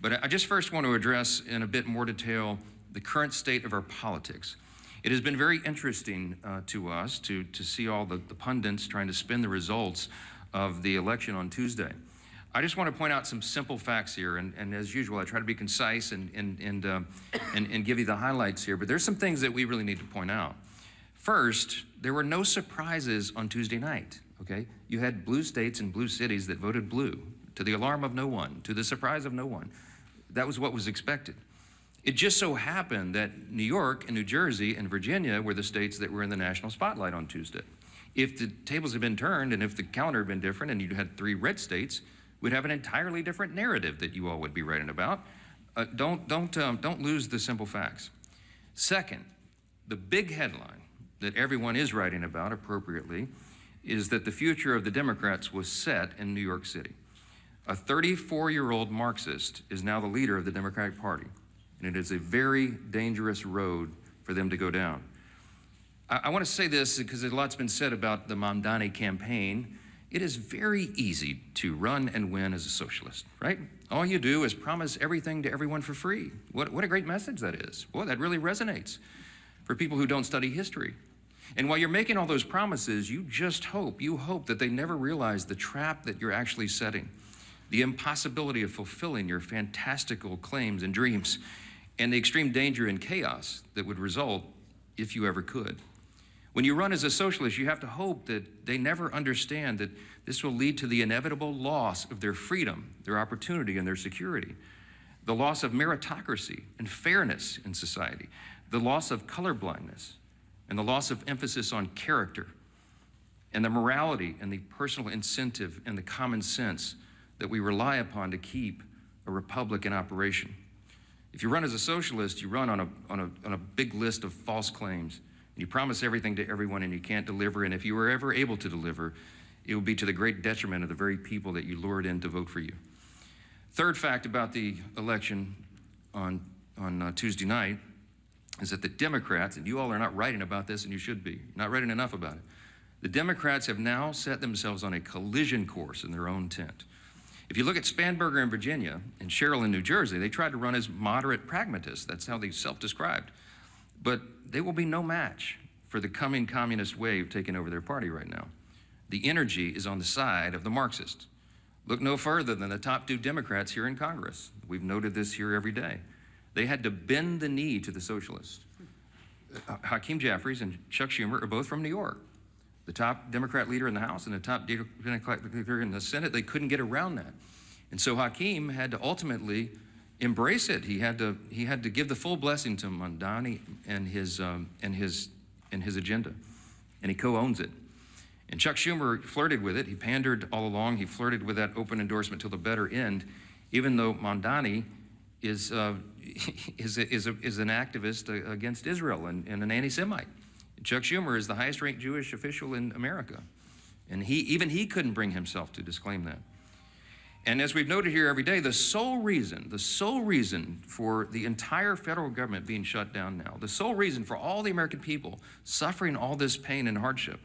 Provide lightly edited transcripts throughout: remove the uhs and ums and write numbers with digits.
But I just first want to address in a bit more detail the current state of our politics. It has been very interesting to us to see all the pundits trying to spin the results of the election on Tuesday. I just want to point out some simple facts here, and as usual, I try to be concise and give you the highlights here, but there's some things that we really need to point out. First, there were no surprises on Tuesday night, okay? You had blue states and blue cities that voted blue, to the alarm of no one, to the surprise of no one. That was what was expected. It just so happened that New York and New Jersey and Virginia were the states that were in the national spotlight on Tuesday. If the tables had been turned and if the calendar had been different and you had 3 red states, we'd have an entirely different narrative that you all would be writing about. Don't lose the simple facts. Second, the big headline that everyone is writing about appropriately is that the future of the Democrats was set in New York City. A 34-year-old Marxist is now the leader of the Democratic Party, and it is a very dangerous road for them to go down. I want to say this because a lot's been said about the Mamdani campaign. It is very easy to run and win as a socialist, right? All you do is promise everything to everyone for free. What a great message that is. Boy, that really resonates for people who don't study history. And while you're making all those promises, you hope that they never realize the trap that you're actually setting, the impossibility of fulfilling your fantastical claims and dreams, and the extreme danger and chaos that would result if you ever could. When you run as a socialist, you have to hope that they never understand that this will lead to the inevitable loss of their freedom, their opportunity, and their security, the loss of meritocracy and fairness in society, the loss of colorblindness, and the loss of emphasis on character, and the morality and the personal incentive and the common sense that we rely upon to keep a republic in operation. If you run as a socialist, you run on a big list of false claims, and you promise everything to everyone and you can't deliver, and if you were ever able to deliver, it will be to the great detriment of the very people that you lured in to vote for you. Third fact about the election on Tuesday night is that the Democrats, and you all are not writing about this, and you should be, not writing enough about it, the Democrats have now set themselves on a collision course in their own tent. If you look at Spanberger in Virginia and Sherrill in New Jersey, they tried to run as moderate pragmatists. That's how they self-described. But they will be no match for the coming communist wave taking over their party right now. The energy is on the side of the Marxists. Look no further than the top 2 Democrats here in Congress. We've noted this here every day. They had to bend the knee to the socialists. Hakeem Jeffries and Chuck Schumer are both from New York. The top Democrat leader in the House and the top Democrat leader in the Senate, they couldn't get around that. And so Hakeem had to ultimately embrace it. He had to give the full blessing to Mamdani and his agenda. And he co-owns it. And Chuck Schumer flirted with it. He pandered all along. He flirted with that open endorsement till the better end, even though Mamdani is an activist against Israel and an anti-Semite. Chuck Schumer is the highest-ranked Jewish official in America, and even he couldn't bring himself to disclaim that. And as we've noted here every day, the sole reason for the entire federal government being shut down now, the sole reason for all the American people suffering all this pain and hardship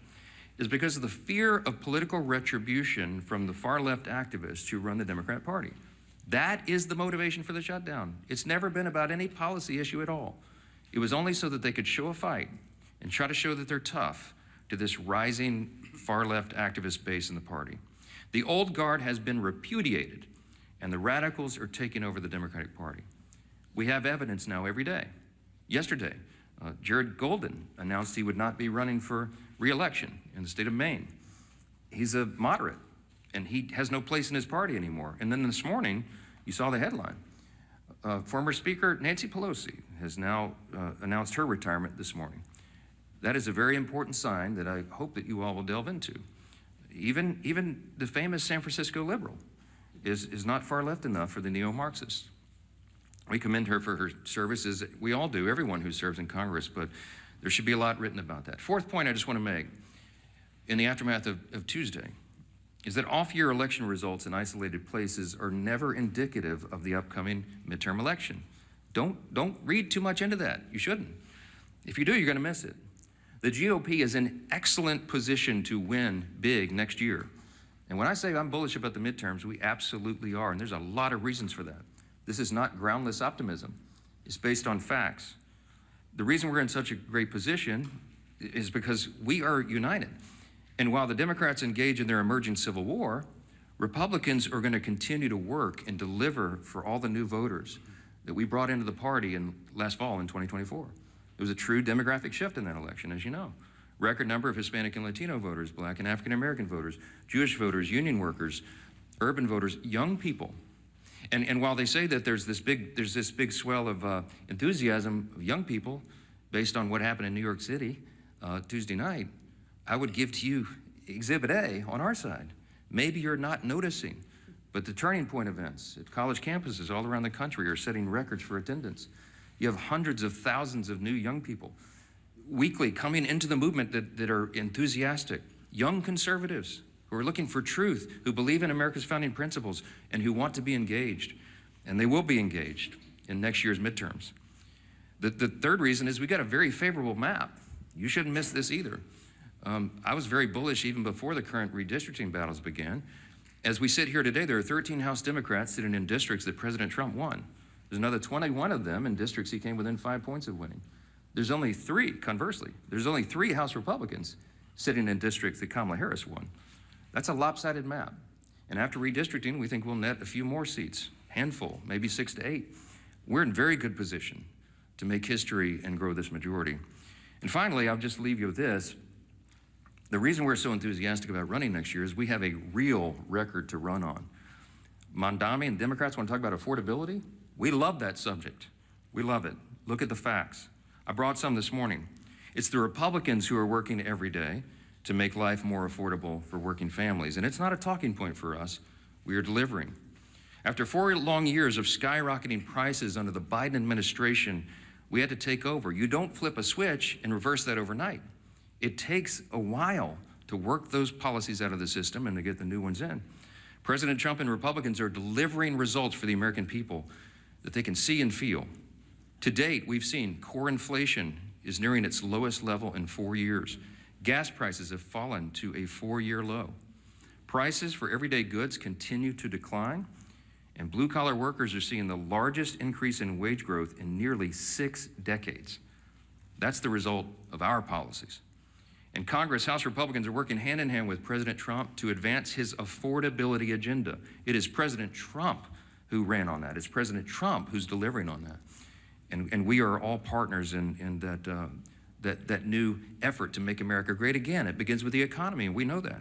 is because of the fear of political retribution from the far-left activists who run the Democrat Party. That is the motivation for the shutdown. It's never been about any policy issue at all. It was only so that they could show a fight and try to show that they're tough to this rising far-left activist base in the party. The old guard has been repudiated, and the radicals are taking over the Democratic Party. We have evidence now every day. Yesterday, Jared Golden announced he would not be running for re-election in the state of Maine. He's a moderate, and he has no place in his party anymore. And then this morning, you saw the headline. Former Speaker Nancy Pelosi has now announced her retirement this morning. That is a very important sign that I hope that you all will delve into. Even the famous San Francisco liberal is not far left enough for the neo-Marxists. We commend her for her services. We all do, everyone who serves in Congress, but there should be a lot written about that. Fourth point I just want to make in the aftermath of Tuesday is that off-year election results in isolated places are never indicative of the upcoming midterm election. Don't read too much into that. You shouldn't. If you do, you're going to miss it. The GOP is in excellent position to win big next year. And when I say I'm bullish about the midterms, we absolutely are, and there's a lot of reasons for that. This is not groundless optimism. It's based on facts. The reason we're in such a great position is because we are united. And while the Democrats engage in their emerging civil war, Republicans are going to continue to work and deliver for all the new voters that we brought into the party last fall in 2024. It was a true demographic shift in that election, as you know. Record number of Hispanic and Latino voters, Black and African American voters, Jewish voters, union workers, urban voters, young people. And while they say that there's this big swell of enthusiasm of young people based on what happened in New York City Tuesday night, I would give to you Exhibit A on our side. Maybe you're not noticing, but the turning point events at college campuses all around the country are setting records for attendance. You have hundreds of thousands of new young people weekly coming into the movement that are enthusiastic, young conservatives who are looking for truth, who believe in America's founding principles, and who want to be engaged. And they will be engaged in next year's midterms. The third reason is we got a very favorable map. You shouldn't miss this either. I was very bullish even before the current redistricting battles began. As we sit here today, there are 13 House Democrats sitting in districts that President Trump won. There's another 21 of them in districts he came within 5 points of winning. There's only 3, conversely, there's only 3 House Republicans sitting in districts that Kamala Harris won. That's a lopsided map. And after redistricting, we think we'll net a few more seats, handful, maybe 6 to 8. We're in very good position to make history and grow this majority. And finally, I'll just leave you with this. The reason we're so enthusiastic about running next year is we have a real record to run on. Mamdani and Democrats want to talk about affordability. We love that subject. We love it. Look at the facts. I brought some this morning. It's the Republicans who are working every day to make life more affordable for working families. And it's not a talking point for us. We are delivering. After 4 long years of skyrocketing prices under the Biden administration, we had to take over. You don't flip a switch and reverse that overnight. It takes a while to work those policies out of the system and to get the new ones in. President Trump and Republicans are delivering results for the American people that they can see and feel. To date, we've seen core inflation is nearing its lowest level in 4 years. Gas prices have fallen to a 4-year low. Prices for everyday goods continue to decline, and blue-collar workers are seeing the largest increase in wage growth in nearly 6 decades. That's the result of our policies. In Congress, House Republicans are working hand in hand with President Trump to advance his affordability agenda. It is President Trump who ran on that. It's President Trump who's delivering on that. And we are all partners in that new effort to make America great again. It begins with the economy, and we know that.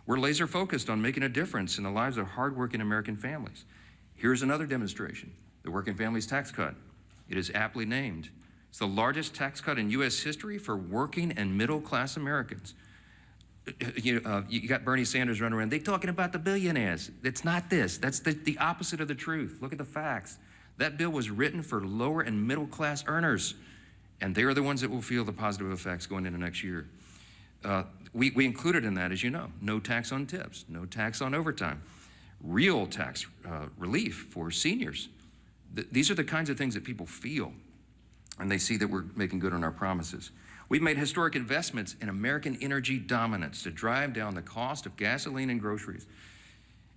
We're laser focused on making a difference in the lives of hardworking American families. Here's another demonstration, the Working Families Tax Cut. It is aptly named. It's the largest tax cut in U.S. history for working and middle-class Americans. You got Bernie Sanders running around, they're talking about the billionaires. It's not this. That's the opposite of the truth. Look at the facts. That bill was written for lower and middle-class earners, and they are the ones that will feel the positive effects going into next year. We included in that, as you know, no tax on tips, no tax on overtime, real tax relief for seniors. These are the kinds of things that people feel, and they see that we're making good on our promises. We've made historic investments in American energy dominance to drive down the cost of gasoline and groceries.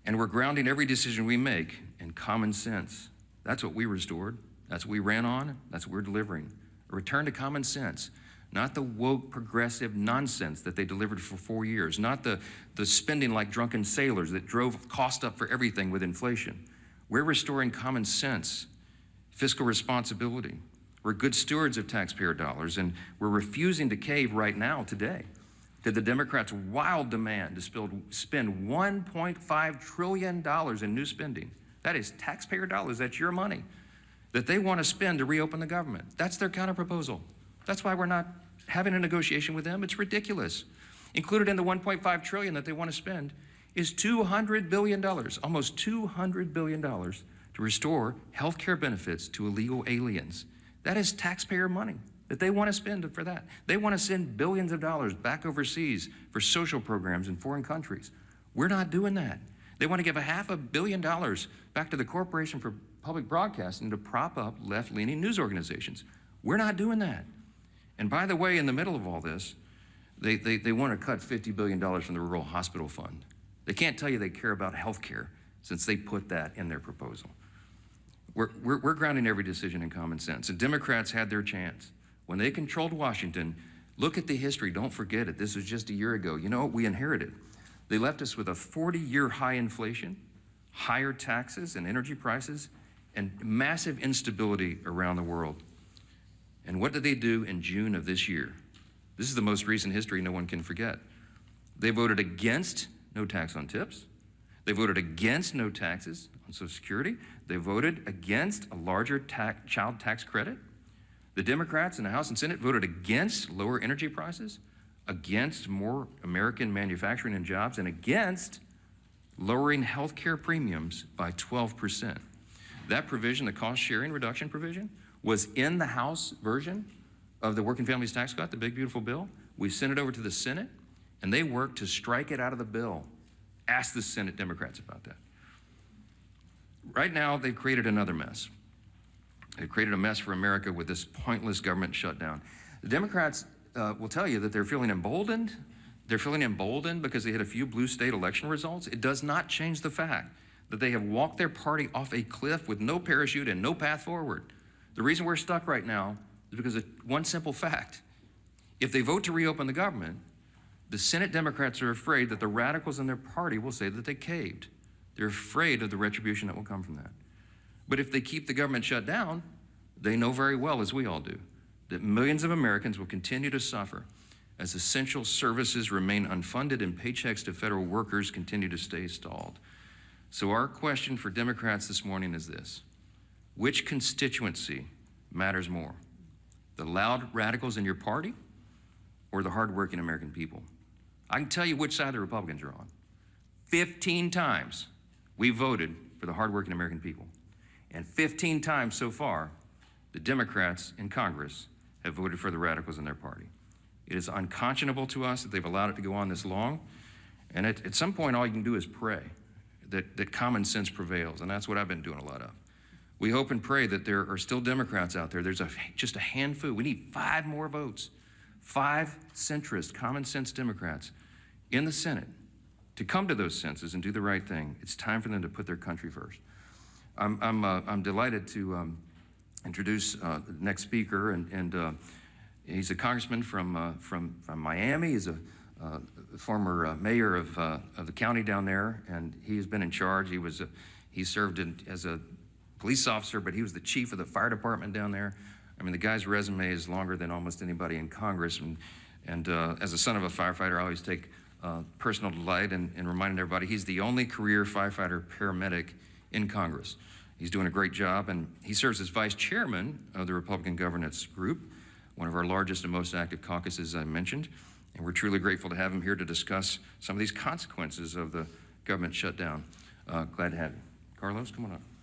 And we're grounding every decision we make in common sense. That's what we restored. That's what we ran on. That's what we're delivering. A return to common sense, not the woke progressive nonsense that they delivered for 4 years, not the spending like drunken sailors that drove cost up for everything with inflation. We're restoring common sense, fiscal responsibility. We're good stewards of taxpayer dollars, and we're refusing to cave right now today to the Democrats' wild demand to spend $1.5 trillion in new spending. That is taxpayer dollars, that's your money, that they want to spend to reopen the government. That's their counterproposal. That's why we're not having a negotiation with them. It's ridiculous. Included in the $1.5 trillion that they want to spend is $200 billion, almost $200 billion to restore health care benefits to illegal aliens. That is taxpayer money that they want to spend for that. They want to send billions of dollars back overseas for social programs in foreign countries. We're not doing that. They want to give $500 million back to the Corporation for Public Broadcasting to prop up left-leaning news organizations. We're not doing that. And by the way, in the middle of all this, they want to cut $50 billion from the Rural Hospital Fund. They can't tell you they care about health care since they put that in their proposal. We're grounding every decision in common sense, and Democrats had their chance. When they controlled Washington, look at the history, don't forget it. This was just a year ago. You know what we inherited? They left us with a 40-year high inflation, higher taxes and energy prices, and massive instability around the world. And what did they do in June of this year? This is the most recent history no one can forget. They voted against no tax on tips. They voted against no taxes on Social Security. They voted against a larger child tax credit. The Democrats in the House and Senate voted against lower energy prices, against more American manufacturing and jobs, and against lowering health care premiums by 12%. That provision, the cost sharing reduction provision, was in the House version of the Working Families Tax Cut, the big beautiful bill. We sent it over to the Senate, and they worked to strike it out of the bill. Ask the Senate Democrats about that. Right now, they've created another mess. They've created a mess for America with this pointless government shutdown. The Democrats will tell you that they're feeling emboldened. They're feeling emboldened because they had a few blue state election results. It does not change the fact that they have walked their party off a cliff with no parachute and no path forward. The reason we're stuck right now is because of one simple fact. If they vote to reopen the government, the Senate Democrats are afraid that the radicals in their party will say that they caved. They're afraid of the retribution that will come from that. But if they keep the government shut down, they know very well, as we all do, that millions of Americans will continue to suffer as essential services remain unfunded and paychecks to federal workers continue to stay stalled. So our question for Democrats this morning is this: which constituency matters more? The loud radicals in your party or the hardworking American people? I can tell you which side the Republicans are on. 15 times we voted for the hardworking American people. And 15 times so far, the Democrats in Congress have voted for the radicals in their party. It is unconscionable to us that they've allowed it to go on this long. And at some point, all you can do is pray that common sense prevails. And that's what I've been doing a lot of. We hope and pray that there are still Democrats out there. There's just a handful. We need 5 more votes. 5 centrist, common sense Democrats in the Senate to come to those senses and do the right thing. It's time for them to put their country first. I'm delighted to introduce the next speaker, and he's a congressman from Miami. He's a former mayor of the county down there, and he has been in charge. He served as a police officer, but he was the chief of the fire department down there. I mean, the guy's resume is longer than almost anybody in Congress, and as a son of a firefighter, I always take personal delight in reminding everybody he's the only career firefighter paramedic in Congress. He's doing a great job, and he serves as vice chairman of the Republican Governance Group, one of our largest and most active caucuses I mentioned, and we're truly grateful to have him here to discuss some of these consequences of the government shutdown. Glad to have you. Carlos, come on up.